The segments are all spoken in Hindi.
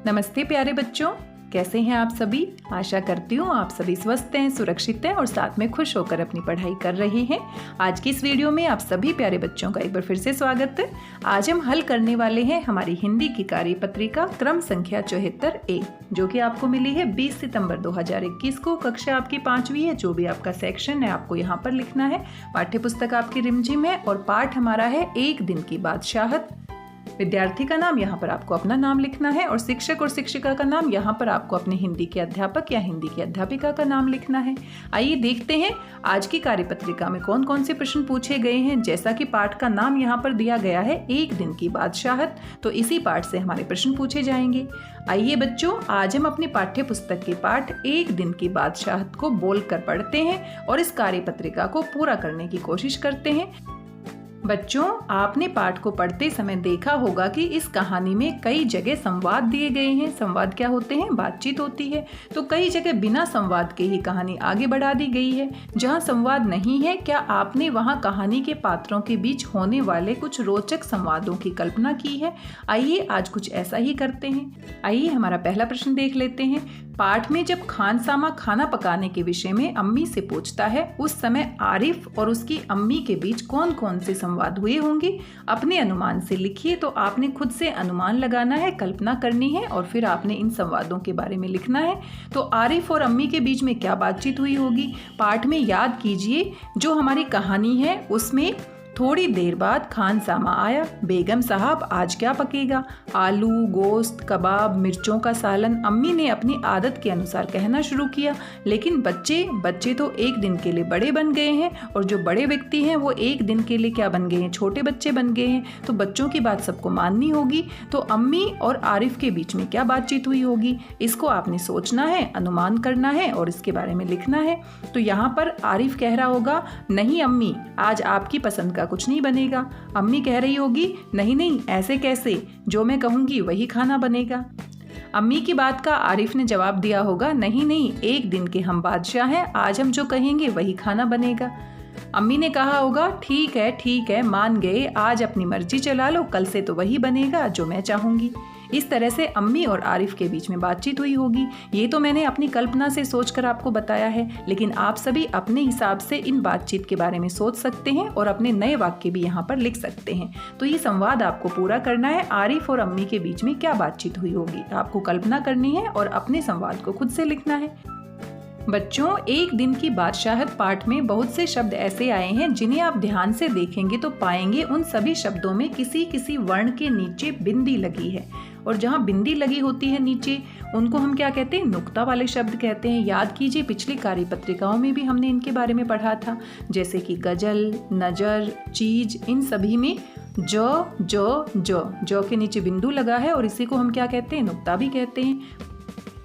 नमस्ते प्यारे बच्चों, कैसे हैं आप सभी। आशा करती हूँ आप सभी स्वस्थ हैं, सुरक्षित हैं और साथ में खुश होकर अपनी पढ़ाई कर रहे हैं। आज की इस वीडियो में आप सभी प्यारे बच्चों का एक बार फिर से स्वागत है। आज हम हल करने वाले हैं हमारी हिंदी की कार्यपत्रिका क्रम संख्या 74 ए, जो कि आपको मिली है 20 सितंबर 2021 को। कक्षा आपकी 5वीं है। जो भी आपका सेक्शन है आपको यहाँ पर लिखना है। पाठ्य पुस्तक आपकी रिमझिम है और पाठ हमारा है एक दिन की बादशाहत। विद्यार्थी का नाम यहाँ पर आपको अपना नाम लिखना है और शिक्षक और शिक्षिका का नाम यहाँ पर आपको अपने हिंदी के अध्यापक या हिंदी की अध्यापिका का नाम लिखना है। आइए देखते हैं आज की कार्यपत्रिका में कौन कौन से प्रश्न पूछे गए हैं। जैसा कि पाठ का नाम यहाँ पर दिया गया है एक दिन की बादशाहत, तो इसी पाठ से हमारे प्रश्न पूछे जाएंगे। आइए बच्चों, आज हम अपनी पाठ्य पुस्तक के पाठ एक दिन की बादशाहत को बोलकर पढ़ते हैं और इस कार्यपत्रिका को पूरा करने की कोशिश करते हैं। बच्चों, आपने पाठ को पढ़ते समय देखा होगा कि इस कहानी में कई जगह संवाद दिए गए हैं। संवाद क्या होते हैं? बातचीत होती है। तो कई जगह बिना संवाद के ही कहानी आगे बढ़ा दी गई है। जहां संवाद नहीं है, क्या आपने वहां कहानी के पात्रों के बीच होने वाले कुछ रोचक संवादों की कल्पना की है? आइए आज कुछ ऐसा ही करते हैं। आइए हमारा पहला प्रश्न देख लेते हैं। पाठ में जब खानसामा खाना पकाने के विषय में अम्मी से पूछता है, उस समय आरिफ और उसकी अम्मी के बीच कौन कौन से संवाद हुए होंगे? अपने अनुमान से लिखिए। तो आपने खुद से अनुमान लगाना है, कल्पना करनी है और फिर आपने इन संवादों के बारे में लिखना है। तो आरिफ और अम्मी के बीच में क्या बातचीत हुई होगी? पाठ में याद कीजिए, जो हमारी कहानी है उसमें थोड़ी देर बाद खानसामा आया। बेगम साहब आज क्या पकेगा? आलू, गोश्त, कबाब, मिर्चों का सालन। अम्मी ने अपनी आदत के अनुसार कहना शुरू किया। लेकिन बच्चे तो एक दिन के लिए बड़े बन गए हैं और जो बड़े व्यक्ति हैं वो एक दिन के लिए क्या बन गए हैं? छोटे बच्चे बन गए हैं। तो बच्चों की बात सबको माननी होगी। तो अम्मी और आरिफ के बीच में क्या बातचीत हुई होगी? इसको आपने सोचना है, अनुमान करना है और इसके बारे में लिखना है। तो यहाँ पर आरिफ कह रहा होगा, नहीं अम्मी, आज आपकी पसंद का कुछ नहीं बनेगा। अम्मी कह रही होगी, नहीं नहीं, ऐसे कैसे, जो मैं कहूंगी वही खाना बनेगा। अम्मी की बात का आरिफ ने जवाब दिया होगा, नहीं नहीं, एक दिन के हम बादशाह हैं, आज हम जो कहेंगे वही खाना बनेगा। अम्मी ने कहा होगा, ठीक है, मान गए, आज अपनी मर्जी चला लो, कल से तो वही बनेगा जो मैं चाहूंगी। इस तरह से अम्मी और आरिफ के बीच में बातचीत हुई होगी। ये तो मैंने अपनी कल्पना से सोचकर आपको बताया है, लेकिन आप सभी अपने हिसाब से इन बातचीत के बारे में सोच सकते हैं और अपने नए वाक्य भी यहाँ पर लिख सकते हैं। तो ये संवाद आपको पूरा करना है। आरिफ और अम्मी के बीच में क्या बातचीत हुई होगी आपको कल्पना करनी है और अपने संवाद को खुद से लिखना है। बच्चों, एक दिन की बादशाहत पाठ में बहुत से शब्द ऐसे आए हैं जिन्हें आप ध्यान से देखेंगे तो पाएंगे उन सभी शब्दों में किसी किसी वर्ण के नीचे बिंदी लगी है। और जहाँ बिंदी लगी होती है नीचे, उनको हम क्या कहते हैं? नुक्ता वाले शब्द कहते हैं। याद कीजिए, पिछली कार्यपत्रिकाओं में भी हमने इनके बारे में पढ़ा था, जैसे कि गजल, नजर, चीज, इन सभी में जो के नीचे बिंदु लगा है और इसी को हम क्या कहते हैं? नुक्ता भी कहते हैं।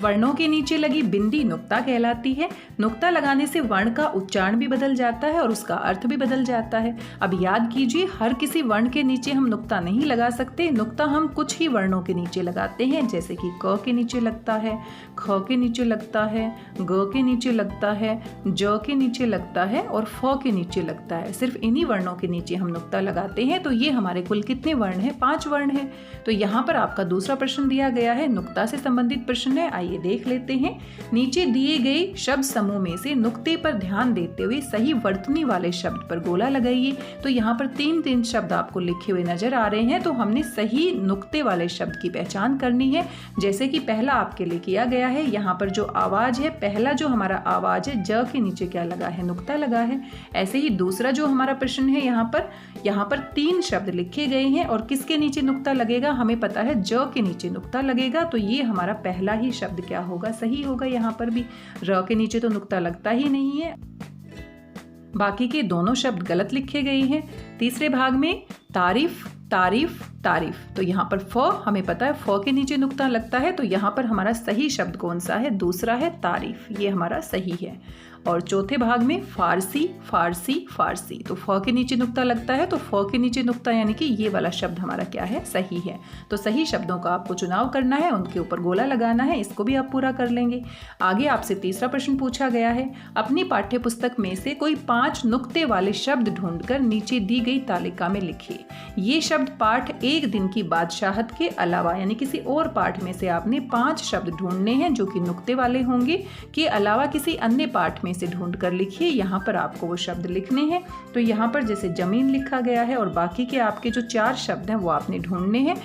वर्णों के नीचे लगी बिंदी नुक्ता कहलाती है। नुक्ता लगाने से वर्ण का उच्चारण भी बदल जाता है और उसका अर्थ भी बदल जाता है। अब याद कीजिए, हर किसी वर्ण के नीचे हम नुक्ता नहीं लगा सकते। नुक्ता हम कुछ ही वर्णों के नीचे लगाते हैं, जैसे कि क के नीचे लगता है, ख के नीचे लगता है, ग के नीचे लगता है, ज के नीचे लगता है और फ के नीचे लगता है। सिर्फ इन्हीं वर्णों के नीचे हम नुक्ता लगाते हैं। तो ये हमारे कुल कितने वर्ण हैं? 5 वर्ण हैं। तो यहाँ पर आपका दूसरा प्रश्न दिया गया है, नुक्ता से संबंधित प्रश्न है। आइए देख लेते हैं। नीचे दिए गए शब्द समूह में से नुक्ते पर ध्यान देते हुए सही वर्तनी वाले शब्द पर गोला लगाइए। तो यहाँ पर 3 शब्द आपको लिखे हुए नजर आ रहे हैं। तो हमने सही नुक्ते वाले शब्द की पहचान करनी है। जैसे कि पहला आपके लिए किया गया है, यहाँ पर जो आवाज है, पहला जो हमारा आवाज है, ज के नीचे क्या लगा है? नुक्ता लगा है। ऐसे ही दूसरा जो हमारा प्रश्न है, यहाँ पर 3 शब्द लिखे गए हैं और किसके नीचे नुक्ता लगेगा? हमें पता है ज के नीचे नुक्ता लगेगा। तो ये हमारा पहला ही शब्द क्या होगा? सही होगा। यहाँ पर भी र के नीचे तो नुक्ता लगता ही नहीं है। बाकी के दोनों शब्द गलत लिखे गए हैं। तीसरे भाग में तारीफ, तारीफ, तारीफ, तो यहाँ पर फ हमें पता है, फ के नीचे नुक्ता लगता है। तो यहाँ पर हमारा सही शब्द कौन सा है? दूसरा है तारीफ। ये हमारा सही है। और चौथे भाग में फारसी फारसी फारसी। तो फ के नीचे नुक्ता लगता है, तो फ के नीचे नुक्ता यानी कि ये वाला शब्द हमारा क्या है, सही है। तो सही शब्दों का आपको चुनाव करना है, उनके ऊपर गोला लगाना है, इसको भी आप पूरा कर लेंगे। आगे आपसे तीसरा प्रश्न पूछा गया है, अपनी पाठ्य पुस्तक में से कोई 5 नुक्ते वाले शब्द ढूंढकर नीचे दी गई तालिका में लिखिए। ये शब्द पाठ एक दिन की बादशाहत के अलावा यानी किसी और पाठ में से आपने 5 शब्द ढूंढने हैं जो कि नुक्ते वाले होंगे, के अलावा किसी अन्य पाठ में से ढूंढ कर लिखिए। यहाँ पर आपको वो शब्द लिखने हैं। तो यहाँ पर जैसे जमीन लिखा गया है और बाकी के आपके जो 4 शब्द हैं वो आपने ढूंढने हैं।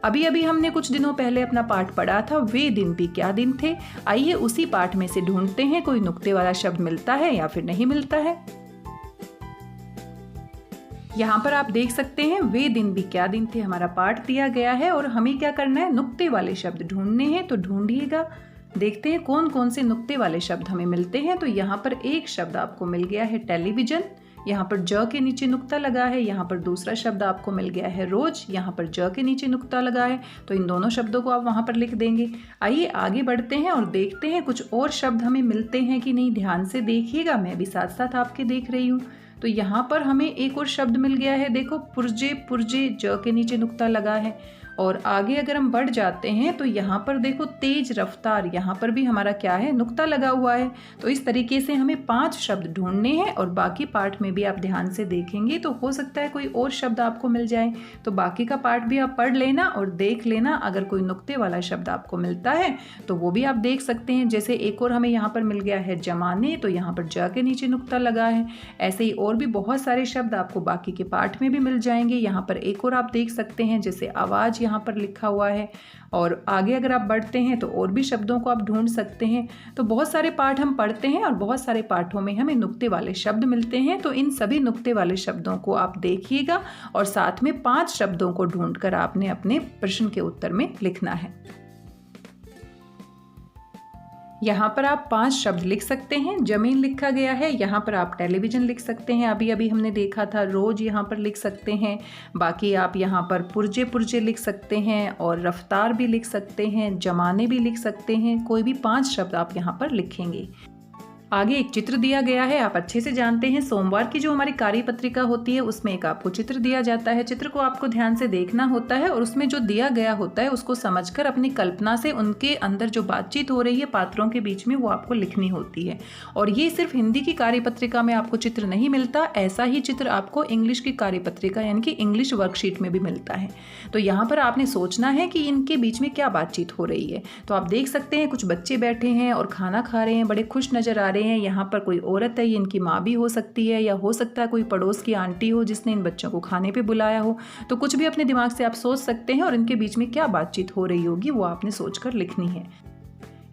अभी अभी हमने कुछ दिनों पहले अपना पाठ पढ़ा था, वे दिन भी क्या दिन थे। आइए उसी पाठ में से ढूंढते हैं कोई नुक्ते वाला शब्द मिलता है या फिर नहीं मिलता है। यहाँ पर आप देख सकते हैं वे दिन भी क्या दिन थे हमारा पाठ दिया गया है और हमें क्या करना है, नुक्ते वाले शब्द ढूंढने हैं। तो ढूंढिएगा, देखते हैं कौन कौन से नुक्ते वाले शब्द हमें मिलते हैं। तो यहाँ पर एक शब्द आपको मिल गया है टेलीविजन, यहाँ पर ज के नीचे नुक्ता लगा है। यहाँ पर दूसरा शब्द आपको मिल गया है रोज, यहाँ पर ज के नीचे नुक्ता लगा है। तो इन दोनों शब्दों को आप वहाँ पर लिख देंगे। आइए आगे बढ़ते हैं और देखते हैं कुछ और शब्द हमें मिलते हैं कि नहीं। ध्यान से देखिएगा, मैं भी साथ साथ आपके देख रही हूँ। तो यहाँ पर हमें एक और शब्द मिल गया है, देखो पुर्जे पुर्जे, ज के नीचे नुक्ता लगा है। और आगे अगर हम बढ़ जाते हैं तो यहाँ पर देखो तेज रफ्तार, यहाँ पर भी हमारा क्या है, नुक्ता लगा हुआ है। तो इस तरीके से हमें 5 शब्द ढूंढने हैं और बाकी पार्ट में भी आप ध्यान से देखेंगे तो हो सकता है कोई और शब्द आपको मिल जाए। तो बाकी का पार्ट भी आप पढ़ लेना और देख लेना, अगर कोई नुक्ते वाला शब्द आपको मिलता है तो वो भी आप देख सकते हैं। जैसे एक और हमें यहाँ पर मिल गया है जमाने, तो यहाँ पर ज के नीचे नुक्ता लगा है। ऐसे ही और भी बहुत सारे शब्द आपको बाकी के पार्ट में भी मिल जाएंगे। यहाँ पर एक और आप देख सकते हैं, जैसे आवाज़ यहाँ पर लिखा हुआ है। और आगे अगर आप बढ़ते हैं तो और भी शब्दों को आप ढूंढ सकते हैं। तो बहुत सारे पाठ हम पढ़ते हैं और बहुत सारे पाठों में हमें नुक्ते वाले शब्द मिलते हैं। तो इन सभी नुक्ते वाले शब्दों को आप देखिएगा और साथ में 5 शब्दों को ढूंढकर आपने अपने प्रश्न के उत्तर में लिखना है। यहाँ पर आप 5 शब्द लिख सकते हैं। जमीन लिखा गया है, यहाँ पर आप टेलीविज़न लिख सकते हैं, अभी अभी हमने देखा था। रोज यहाँ पर लिख सकते हैं। बाकी आप यहाँ पर पुर्जे पुर्जे लिख सकते हैं और रफ्तार भी लिख सकते हैं, जमाने भी लिख सकते हैं। कोई भी 5 शब्द आप यहाँ पर लिखेंगे। आगे एक चित्र दिया गया है, आप अच्छे से जानते हैं सोमवार की जो हमारी कार्य पत्रिका होती है उसमें एक आपको चित्र दिया जाता है। चित्र को आपको ध्यान से देखना होता है और उसमें जो दिया गया होता है उसको समझकर अपनी कल्पना से उनके अंदर जो बातचीत हो रही है पात्रों के बीच में वो आपको लिखनी होती है। और ये सिर्फ हिंदी की कार्य पत्रिका में आपको चित्र नहीं मिलता, ऐसा ही चित्र आपको इंग्लिश की कार्य पत्रिका यानी कि इंग्लिश वर्कशीट में भी मिलता है। तो यहाँ पर आपने सोचना है कि इनके बीच में क्या बातचीत हो रही है। तो आप देख सकते हैं कुछ बच्चे बैठे हैं और खाना खा रहे हैं, बड़े खुश नजर आ रहे हैं। यहाँ पर कोई औरत है, ये इनकी माँ भी हो सकती है या हो सकता है कोई पड़ोस की आंटी हो जिसने इन बच्चों को खाने पे बुलाया हो। तो कुछ भी अपने दिमाग से आप सोच सकते हैं और इनके बीच में क्या बातचीत हो रही होगी वो आपने सोचकर लिखनी है।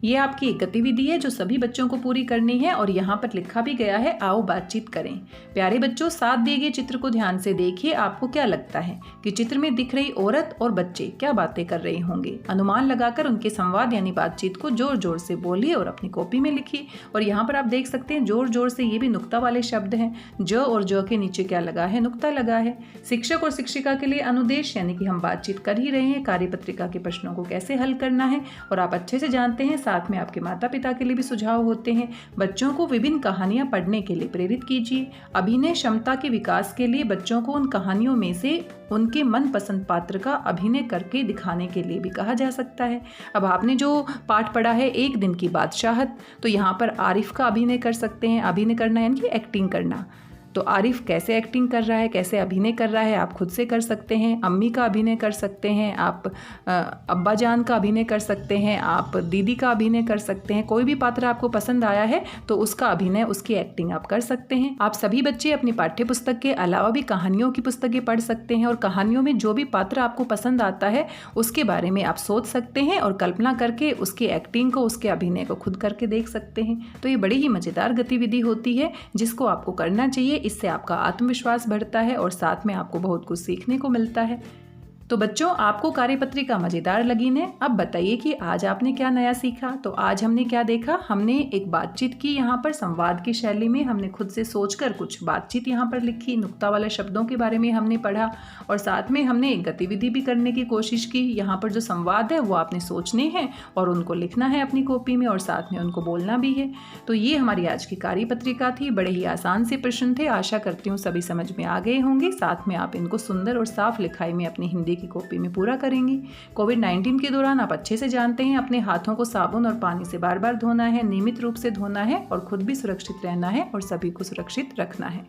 ये आपकी एक गतिविधि है जो सभी बच्चों को पूरी करनी है और यहाँ पर लिखा भी गया है, आओ बातचीत करें। प्यारे बच्चों, साथ दिए गए चित्र को ध्यान से देखिए। आपको क्या लगता है कि चित्र में दिख रही औरत और बच्चे क्या बातें कर रहे होंगे? अनुमान लगाकर उनके संवाद यानी बातचीत को जोर जोर से बोलिए और अपनी कॉपी में लिखिए। और यहाँ पर आप देख सकते हैं जोर जोर से, ये भी नुक्ता वाले शब्द हैं। ज और ज के नीचे क्या लगा है? नुक्ता लगा है। शिक्षक और शिक्षिका के लिए अनुदेश यानी कि हम बातचीत कर ही रहे हैं, कार्य पत्रिका के प्रश्नों को कैसे हल करना है और आप अच्छे से जानते हैं। साथ में आपके माता पिता के लिए भी सुझाव होते हैं। बच्चों को विभिन्न कहानियां पढ़ने के लिए प्रेरित कीजिए। अभिनय क्षमता के विकास के लिए बच्चों को उन कहानियों में से उनके मनपसंद पात्र का अभिनय करके दिखाने के लिए भी कहा जा सकता है। अब आपने जो पाठ पढ़ा है एक दिन की बादशाहत, तो यहाँ पर आरिफ का अभिनय कर सकते हैं। अभिनय करना यानी कि एक्टिंग करना। तो आरिफ कैसे एक्टिंग कर रहा है, कैसे अभिनय कर रहा है, आप खुद से कर सकते हैं। अम्मी का अभिनय कर सकते हैं, आप अब्बा जान का अभिनय कर सकते हैं, आप दीदी का अभिनय कर सकते हैं। कोई भी पात्र आपको पसंद आया है तो उसका अभिनय, उसकी एक्टिंग आप कर सकते हैं। आप सभी बच्चे अपनी पाठ्य पुस्तक के अलावा भी कहानियों की पुस्तकें पढ़ सकते हैं और कहानियों में जो भी पात्र आपको पसंद आता है उसके बारे में आप सोच सकते हैं और कल्पना करके उसकी एक्टिंग को, उसके अभिनय को खुद करके देख सकते हैं। तो ये बड़ी ही मज़ेदार गतिविधि होती है जिसको आपको करना चाहिए। इससे आपका आत्मविश्वास बढ़ता है और साथ में आपको बहुत कुछ सीखने को मिलता है। तो बच्चों, आपको कार्यपत्रिका मज़ेदार लगी ने? अब बताइए कि आज आपने क्या नया सीखा। तो आज हमने क्या देखा, हमने एक बातचीत की, यहाँ पर संवाद की शैली में हमने खुद से सोचकर कुछ बातचीत यहाँ पर लिखी, नुक्ता वाले शब्दों के बारे में हमने पढ़ा और साथ में हमने एक गतिविधि भी करने की कोशिश की। यहाँ पर जो संवाद है वो आपने सोचने हैं और उनको लिखना है अपनी कॉपी में और साथ में उनको बोलना भी है। तो ये हमारी आज की कार्यपत्रिका थी। बड़े ही आसान से प्रश्न थे, आशा करती हूँ सभी समझ में आ गए होंगे। साथ में आप इनको सुंदर और साफ लिखाई में अपनी हिंदी की कॉपी में पूरा करेंगे। कोविड-19 के दौरान आप अच्छे से जानते हैं, अपने हाथों को साबुन और पानी से बार बार धोना है, नियमित रूप से धोना है और खुद भी सुरक्षित रहना है और सभी को सुरक्षित रखना है।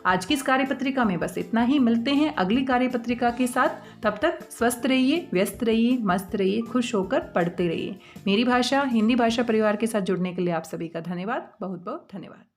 आज की इस कार्यपत्रिका में बस इतना ही। मिलते हैं अगली कार्यपत्रिका के साथ। तब तक स्वस्थ रहिए, व्यस्त रहिए, मस्त रहिए, खुश होकर पढ़ते रहिए। मेरी भाषा हिंदी भाषा परिवार के साथ जुड़ने के लिए आप सभी का धन्यवाद, बहुत बहुत धन्यवाद।